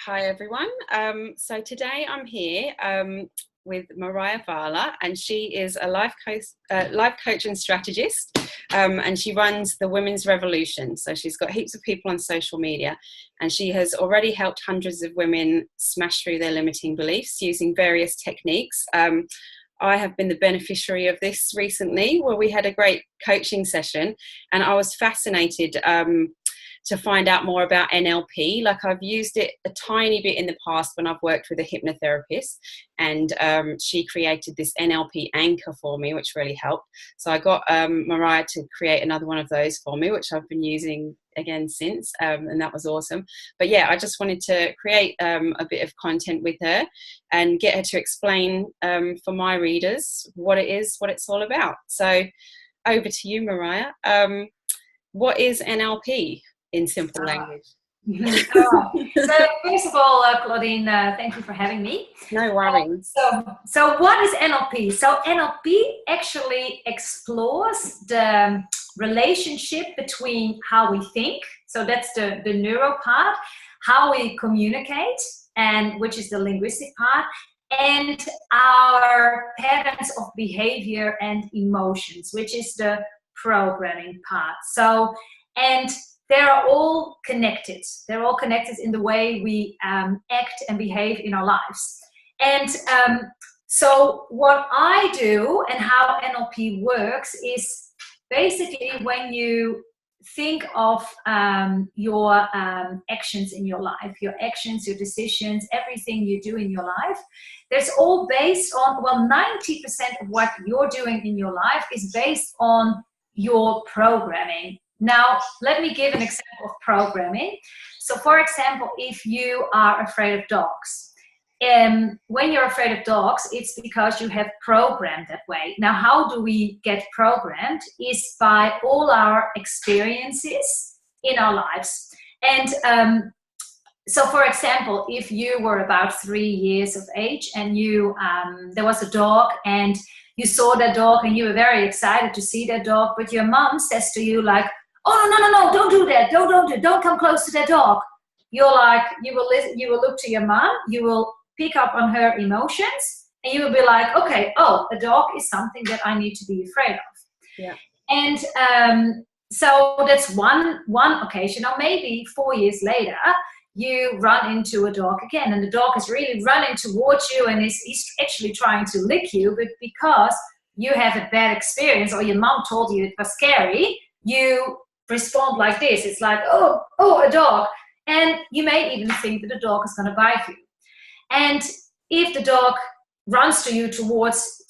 Hi everyone. So today I'm here with Marije Wahle, and she is a life coach and strategist, and she runs the Women's Revolution. So she's got heaps of people on social media, and she has already helped hundreds of women smash through their limiting beliefs using various techniques. I have been the beneficiary of this recently, where we had a great coaching session, and I was fascinated to find out more about NLP. Like, I've used it a tiny bit in the past when I've worked with a hypnotherapist, and she created this NLP anchor for me, which really helped. So I got Marije to create another one of those for me, which I've been using again since, and that was awesome. But yeah, I just wanted to create a bit of content with her and get her to explain for my readers what it is, what it's all about. So over to you, Marije. What is NLP in simple language? So first of all, Claudine, thank you for having me. No worries. So what is NLP? So NLP actually explores the relationship between how we think, so that's the neuro part, how we communicate, and which is the linguistic part, and our patterns of behavior and emotions, which is the programming part. So, and they're all connected. They're all connected in the way we act and behave in our lives. And so what I do and how NLP works is basically when you think of your actions in your life, your actions, your decisions, everything you do in your life, there's all based on, well, 90% of what you're doing in your life is based on your programming. Now, let me give an example of programming. So, for example, if you are afraid of dogs, when you're afraid of dogs, it's because you have programmed that way. Now, how do we get programmed? Is by all our experiences in our lives. And so, for example, if you were about 3 years of age and you there was a dog and you saw that dog and you were very excited to see that dog, but your mom says to you like, "Oh, no, don't do that. Don't come close to that dog." You're like, you will look to your mom, you will pick up on her emotions, and you will be like, okay, oh, a dog is something that I need to be afraid of. Yeah. And so that's one occasion, or maybe 4 years later, you run into a dog again, and the dog is really running towards you, and he's actually trying to lick you, but because you have a bad experience, or your mom told you it was scary, you respond like this. It's like, oh, a dog. And you may even think that the dog is going to bite you. And if the dog runs to you towards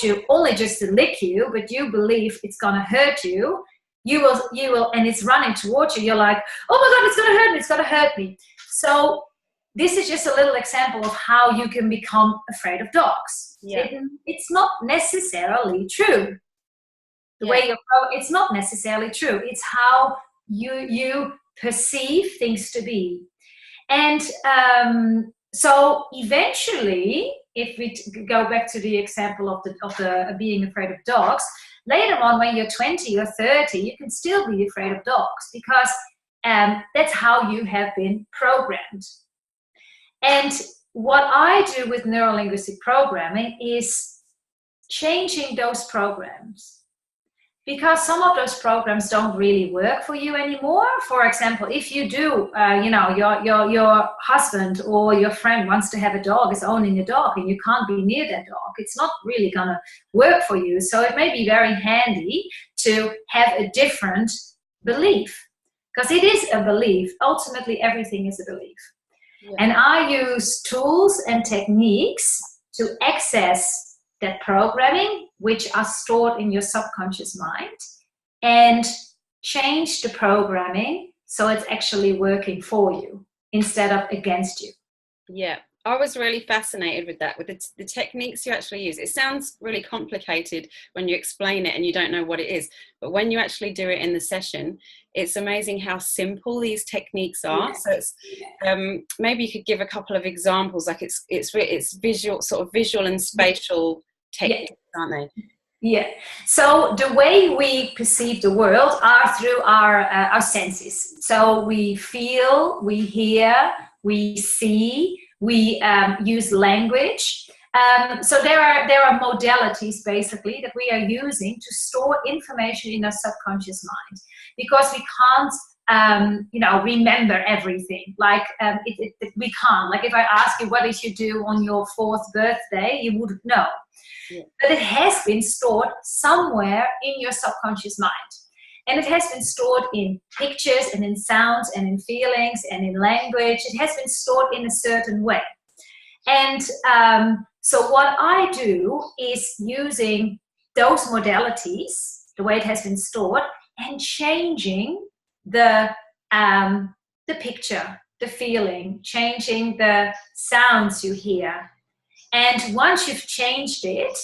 you only just to lick you, but you believe it's going to hurt you, you will, and it's running towards you, you're like, oh my God, it's going to hurt me. So this is just a little example of how you can become afraid of dogs. Yeah. It's not necessarily true. The way you approach, it's not necessarily true. It's how you perceive things to be. And so eventually, if we go back to the example of the being afraid of dogs, later on when you're 20 or 30, you can still be afraid of dogs because that's how you have been programmed. And what I do with neuro-linguistic programming is changing those programs. Because some of those programs don't really work for you anymore. For example, if you do, your husband or your friend wants to have a dog, is owning a dog, and you can't be near that dog, it's not really gonna work for you. So it may be very handy to have a different belief, because it is a belief. Ultimately, everything is a belief. Yeah. And I use tools and techniques to access that programming, which are stored in your subconscious mind, and change the programming so it's actually working for you instead of against you. Yeah, I was really fascinated with that, with the techniques you actually use. It sounds really complicated when you explain it and you don't know what it is, but when you actually do it in the session, it's amazing how simple these techniques are. So it's maybe you could give a couple of examples. Like it's visual, sort of visual and spatial techniques, aren't they? Yeah. So the way we perceive the world are through our senses. So we feel, we hear, we see, we use language. So there are modalities basically that we are using to store information in our subconscious mind, because we can't remember everything. Like we can't. Like if I ask you what did you do on your 4th birthday, you wouldn't know. Yeah. But it has been stored somewhere in your subconscious mind. And it has been stored in pictures and in sounds and in feelings and in language. It has been stored in a certain way. And so what I do is using those modalities, the way it has been stored, and changing the picture, the feeling, changing the sounds you hear. And once you've changed it,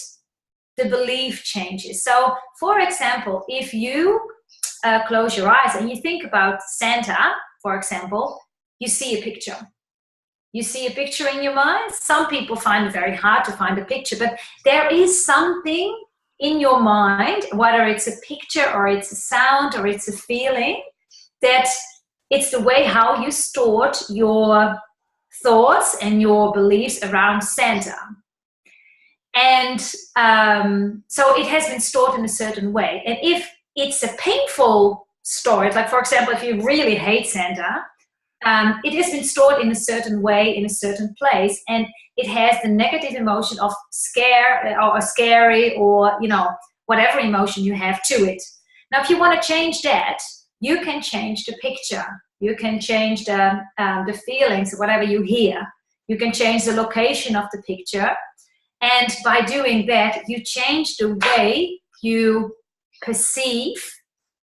the belief changes. So, for example, if you close your eyes and you think about Santa, for example, you see a picture. You see a picture in your mind. Some people find it very hard to find a picture, but there is something in your mind, whether it's a picture or it's a sound or it's a feeling, that it's the way how you stored your thoughts and your beliefs around Santa. And so it has been stored in a certain way. And if it's a painful story, like for example, if you really hate Santa, it has been stored in a certain way, in a certain place, and it has the negative emotion of scare or scary or, whatever emotion you have to it. Now, if you want to change that, you can change the picture. You can change the feelings, whatever you hear. You can change the location of the picture. And by doing that, you change the way you perceive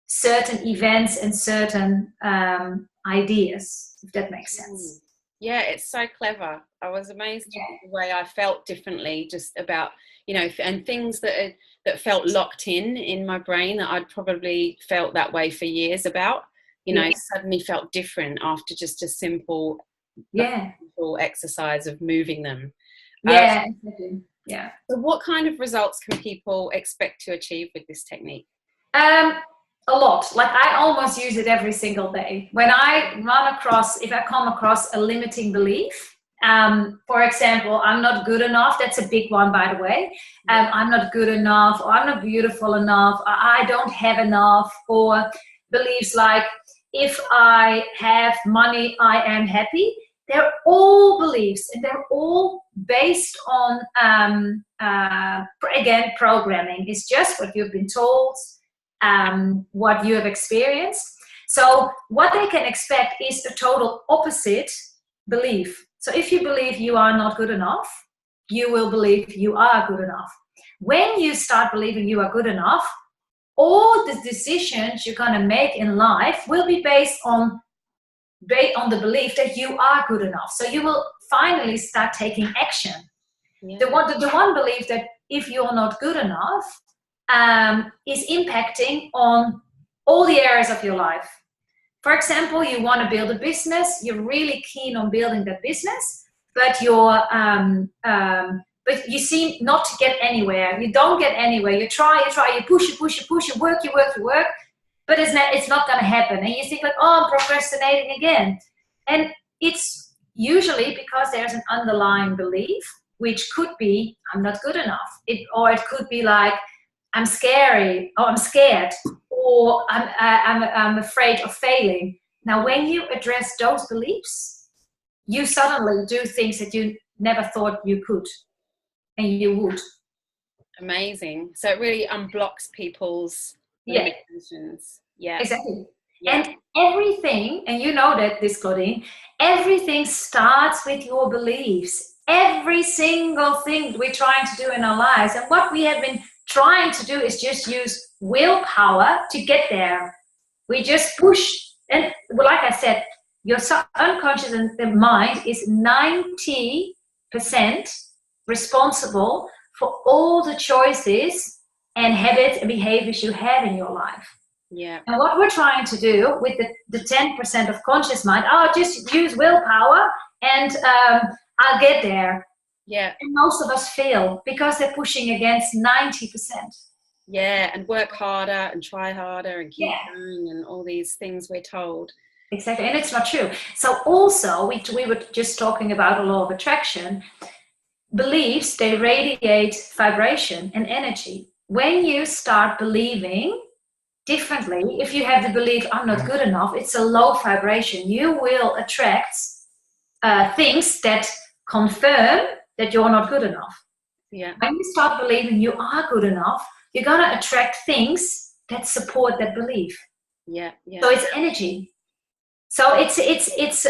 certain events and certain ideas, if that makes sense. Yeah, it's so clever. I was amazed at the way I felt differently, just about, and things that felt locked in my brain that I'd probably felt that way for years about, suddenly felt different after just a simple exercise of moving them. Exactly. Yeah. So what kind of results can people expect to achieve with this technique? A lot. Like I almost use it every single day. When if I come across a limiting belief, for example, I'm not good enough. That's a big one, by the way. I'm not good enough, or I'm not beautiful enough, or I don't have enough, or beliefs like, if I have money, I am happy. They're all beliefs, and they're all based on, again, programming. It's just what you've been told, what you have experienced. So what they can expect is a total opposite belief. So if you believe you are not good enough, you will believe you are good enough. When you start believing you are good enough, all the decisions you're going to make in life will be based on the belief that you are good enough. So you will finally start taking action. Yeah. The one belief that if you're not good enough is impacting on all the areas of your life. For example, you want to build a business. You're really keen on building that business, but but you seem not to get anywhere. You don't get anywhere. You try, you push, you work, but it's not going to happen. And you think like, oh, I'm procrastinating again. And it's usually because there's an underlying belief, which could be, I'm not good enough. Or it could be like, I'm scary, or I'm scared, or I'm afraid of failing. Now, when you address those beliefs, you suddenly do things that you never thought you could, and you would. Amazing. So it really unblocks people's limitations. Yeah. Exactly. Yeah. And everything, and you know that, this, Claudine, everything starts with your beliefs. Every single thing we're trying to do in our lives, and what we have been trying to do is just use willpower to get there. We just push, and like I said, your unconscious and the mind is 90% responsible for all the choices and habits and behaviors you have in your life. Yeah. And what we're trying to do with the 10% of conscious mind, just use willpower and I'll get there. Yeah. And most of us fail because they're pushing against 90%. Yeah, and work harder and try harder and keep going and all these things we're told. Exactly, and it's not true. So also, we were just talking about a law of attraction. Beliefs, they radiate vibration and energy. When you start believing differently, if you have the belief, I'm not good enough, it's a low vibration. You will attract things that confirm that you're not good enough. Yeah. When you start believing you are good enough, you're going to attract things that support that belief. Yeah, yeah. So it's energy. So it's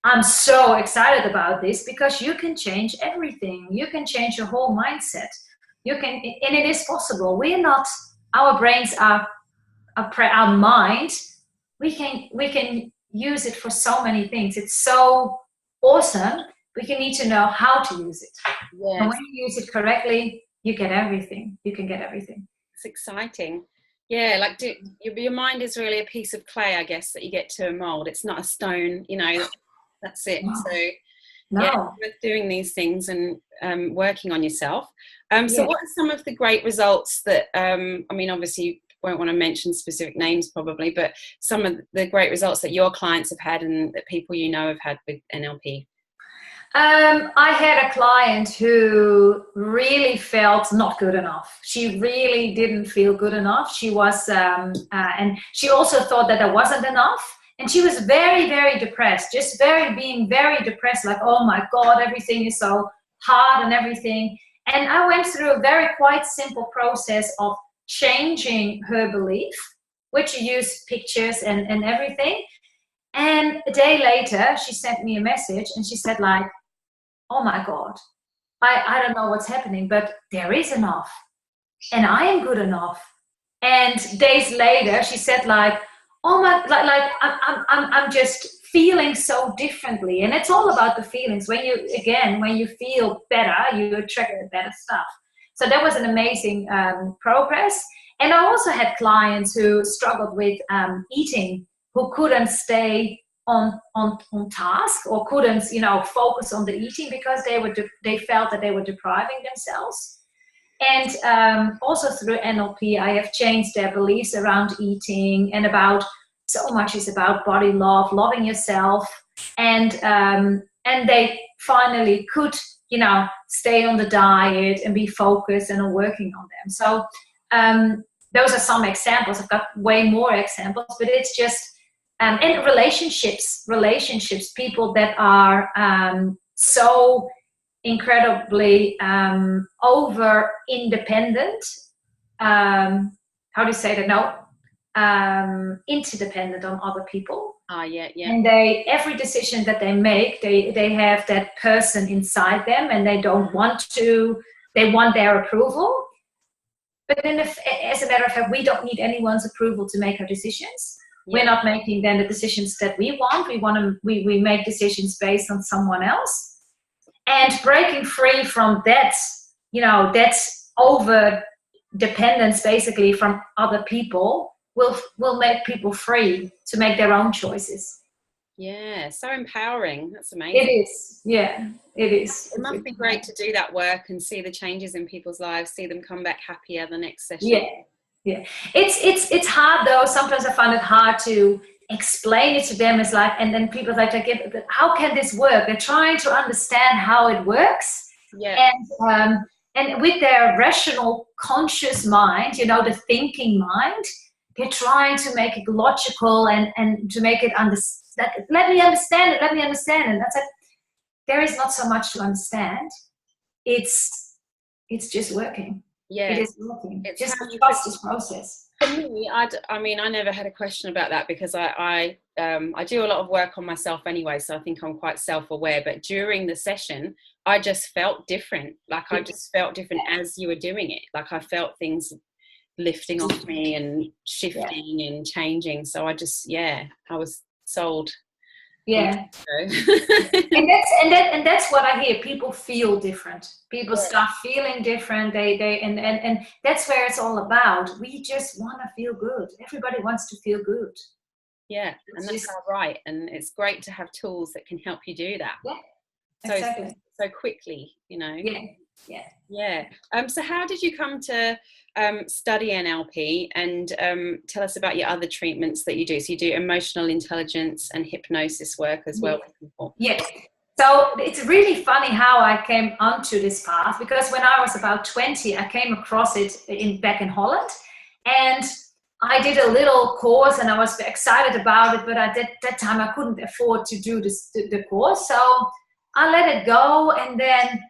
I'm so excited about this because you can change everything. You can change your whole mindset. You can, and it is possible. We're not, our brains are our mind. We can use it for so many things. It's so awesome. But you need to know how to use it. Yes. And when you use it correctly, you get everything. You can get everything. It's exciting. Yeah, like your mind is really a piece of clay, I guess, that you get to mold. It's not a stone, you know. That's it. No. So No. yeah, with doing these things and working on yourself. So what are some of the great results that I mean, obviously you won't want to mention specific names probably, but some of the great results that your clients have had and that people you know have had with NLP? I had a client who really felt not good enough. She really didn't feel good enough. She was, and she also thought that there wasn't enough. And she was very, very depressed, just being very depressed, like, oh my God, everything is so hard and everything. And I went through a very quite simple process of changing her belief, which used pictures and everything. And a day later, she sent me a message and she said like, oh my God, I don't know what's happening, but there is enough and I am good enough. And days later, she said like, oh my, like I'm just feeling so differently. And it's all about the feelings. When you feel better, you attract the better stuff. So that was an amazing progress. And I also had clients who struggled with eating, who couldn't stay on task or couldn't, focus on the eating because they felt that they were depriving themselves. And also through NLP, I have changed their beliefs around eating and about so much is about body love, loving yourself, and they finally could, stay on the diet and be focused and are working on them. So those are some examples. I've got way more examples, but it's just and relationships, people that are so incredibly over independent. How do you say that? No, interdependent on other people. Yeah. And every decision that they make, they have that person inside them, and they don't want to. They want their approval. But then, as a matter of fact, we don't need anyone's approval to make our decisions. We're not making then the decisions that we want. We make decisions based on someone else. And breaking free from that, that's over dependence basically from other people will make people free to make their own choices. Yeah, so empowering. That's amazing. It is. Yeah, it is. It must be great to do that work and see the changes in people's lives, see them come back happier the next session. Yeah. It's hard though. Sometimes I find it hard to explain it to them. It's like, and then people like, how can this work? They're trying to understand how it works. Yeah. And with their rational, conscious mind, the thinking mind, they're trying to make it logical and to make it understand. Let me understand it. And that's it. There is not so much to understand. It's just working. Yeah, it is working. It's just trust this process. For me, I never had a question about that because I do a lot of work on myself anyway, so I think I'm quite self-aware. But during the session, I just felt different. Like I just felt different as you were doing it. Like I felt things lifting off me and shifting and changing. So I was sold. Yeah. and that's what I hear. People feel different. People start feeling different. And that's where it's all about. We just want to feel good. Everybody wants to feel good. Yeah, and that's all right. And it's great to have tools that can help you do that. Yeah, exactly. So quickly, Yeah. Yeah. Yeah. So how did you come to study NLP, and tell us about your other treatments that you do? So you do emotional intelligence and hypnosis work as well with people. Yes. So it's really funny how I came onto this path, because when I was about 20, I came across it back in Holland, and I did a little course and I was excited about it, but at that time I couldn't afford to do the course. So I let it go, and then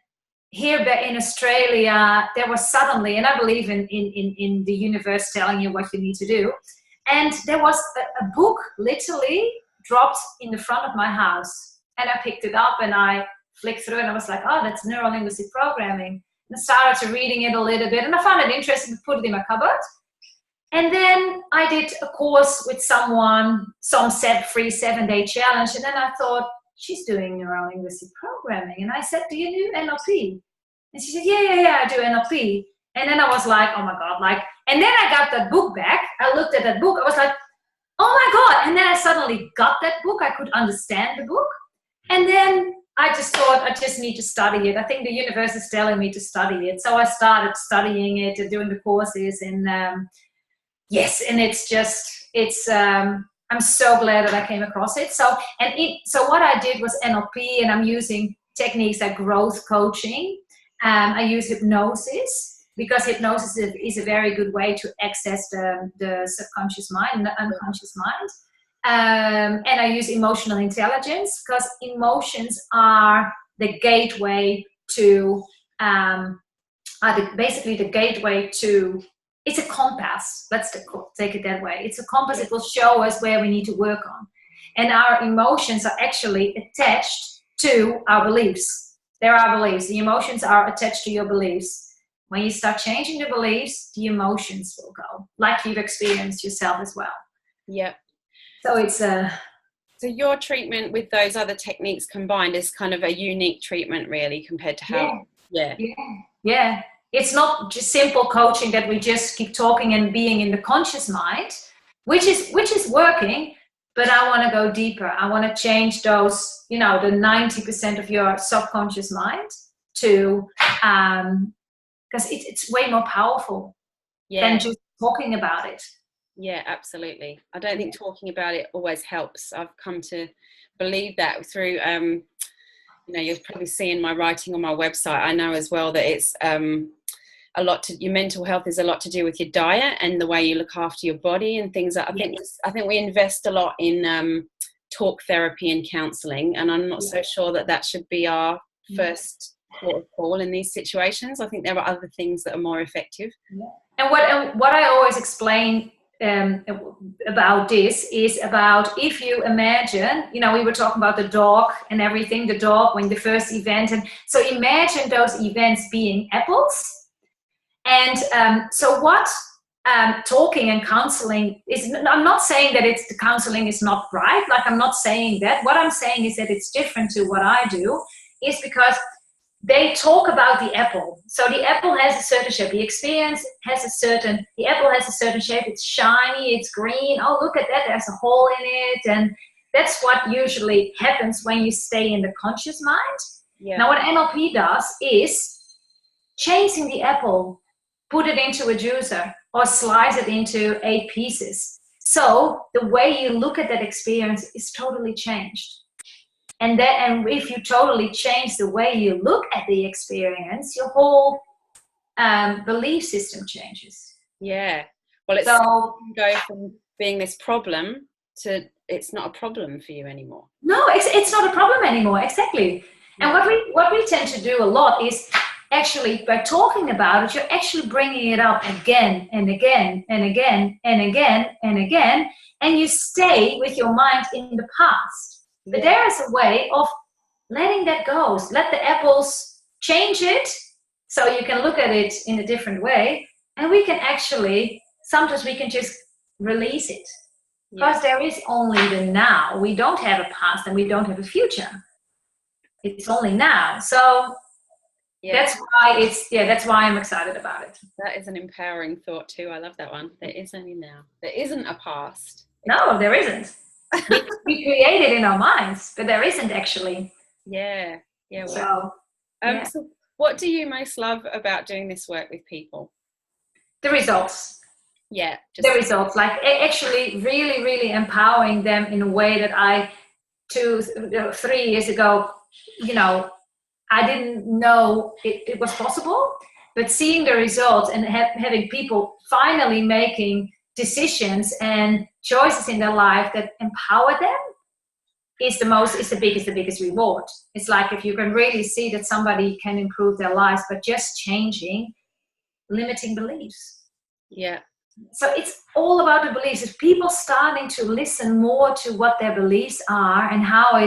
here in Australia, there was suddenly, and I believe in the universe telling you what you need to do, and there was a book literally dropped in the front of my house, and I picked it up and I flicked through, and I was like, oh, that's neuro-linguistic programming. And I started to reading it a little bit, and I found it interesting to put it in my cupboard. And then I did a course with someone, some free 7-day challenge, and then I thought, she's doing neuro-linguistic programming. And I said, do you do NLP? And she said, yeah, I do NLP. And then I was like, oh my God, and then I got that book back. I looked at that book. I was like, oh my God. And then I suddenly got that book. I could understand the book. And then I just thought, I just need to study it. I think the universe is telling me to study it. So I started studying it and doing the courses. And yes, and I'm so glad that I came across it. So what I did was NLP, and I'm using techniques like growth coaching. I use hypnosis, because hypnosis is a very good way to access the subconscious mind and the unconscious mind. And I use emotional intelligence, because emotions are the gateway to, basically the gateway to, it's a compass. Let's take it that way. It's a compass. It will show us where we need to work on. And our emotions are actually attached to our beliefs. There are beliefs. The emotions are attached to your beliefs. When you start changing the beliefs, the emotions will go, like you've experienced yourself as well. Yep. So it's So your treatment with those other techniques combined is kind of a unique treatment, really, compared to how. Yeah. It's not just simple coaching that we just keep talking and being in the conscious mind, which is working, but I want to go deeper. I want to change those, the 90% of your subconscious mind to, because it's way more powerful than just talking about it. Yeah, absolutely. I don't think talking about it always helps. I've come to believe that through, you'll probably see in my writing on my website. I know as well that it's your mental health is a lot to do with your diet and the way you look after your body and things. I think we invest a lot in talk therapy and counselling, and I'm not so sure that should be our first port of call in these situations. I think there are other things that are more effective. Yeah. And what I always explain about this is about, if you imagine, we were talking about the dog and everything, the dog when the first event, and so imagine those events being apples. And so what talking and counseling is, I'm not saying that the counseling is not right, I'm not saying that. What I'm saying is that it's different to what I do, is because they talk about the apple. So the apple has a certain shape. The experience has the apple has a certain shape. It's shiny, it's green. Oh, look at that, there's a hole in it. And that's what usually happens when you stay in the conscious mind. Yeah. Now what NLP does is chasing the apple, put it into a juicer or slice it into 8 pieces. So the way you look at that experience is totally changed. And if you totally change the way you look at the experience, your whole belief system changes. Yeah. Well, it's so go from being this problem to it's not a problem for you anymore. No, it's not a problem anymore. Exactly. Yeah. And what we tend to do a lot is actually, by talking about it, you're actually bringing it up again and again and again and again and again, and you stay with your mind in the past. But there is a way of letting that go. Let the apples change it so you can look at it in a different way. And we can actually, sometimes we can just release it. Because there is only the now. We don't have a past and we don't have a future. It's only now. So that's why I'm excited about it. That is an empowering thought too. I love that one. There is only now. There isn't a past. No, there isn't. We create it in our minds, but there isn't actually. Yeah. So What do you most love about doing this work with people? The results. Yeah. The results, like actually really, really empowering them in a way that I, 3 years ago, you know, I didn't know it was possible. But seeing the results and having people finally making decisions and choices in their life that empower them is the biggest reward. It's like if you can really see that somebody can improve their lives by just changing limiting beliefs. Yeah. So it's all about the beliefs. If people starting to listen more to what their beliefs are and how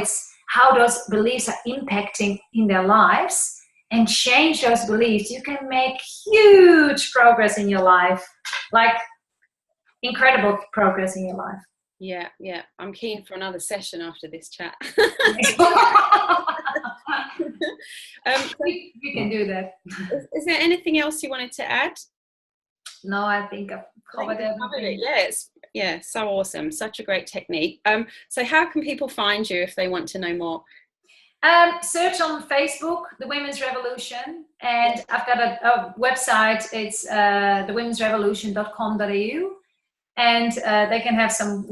those beliefs are impacting in their lives, and change those beliefs, you can make huge progress in your life, like incredible progress in your life. Yeah, yeah. I'm keen for another session after this chat. We can do that. Is there anything else you wanted to add? No, I think I've covered everything. Yeah, so awesome. Such a great technique. So how can people find you if they want to know more? Search on Facebook, The Women's Revolution, and I've got a website. It's thewomensrevolution.com.au, and they can have some,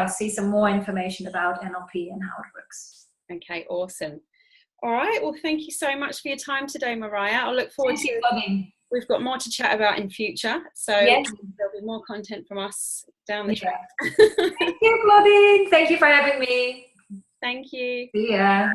see some more information about NLP and how it works. Okay, awesome. All right, well, thank you so much for your time today, Marije. I look forward to it. We've got more to chat about in future, so yes. There'll be more content from us down the track. Thank you, Claudine. Thank you for having me. Thank you. See ya.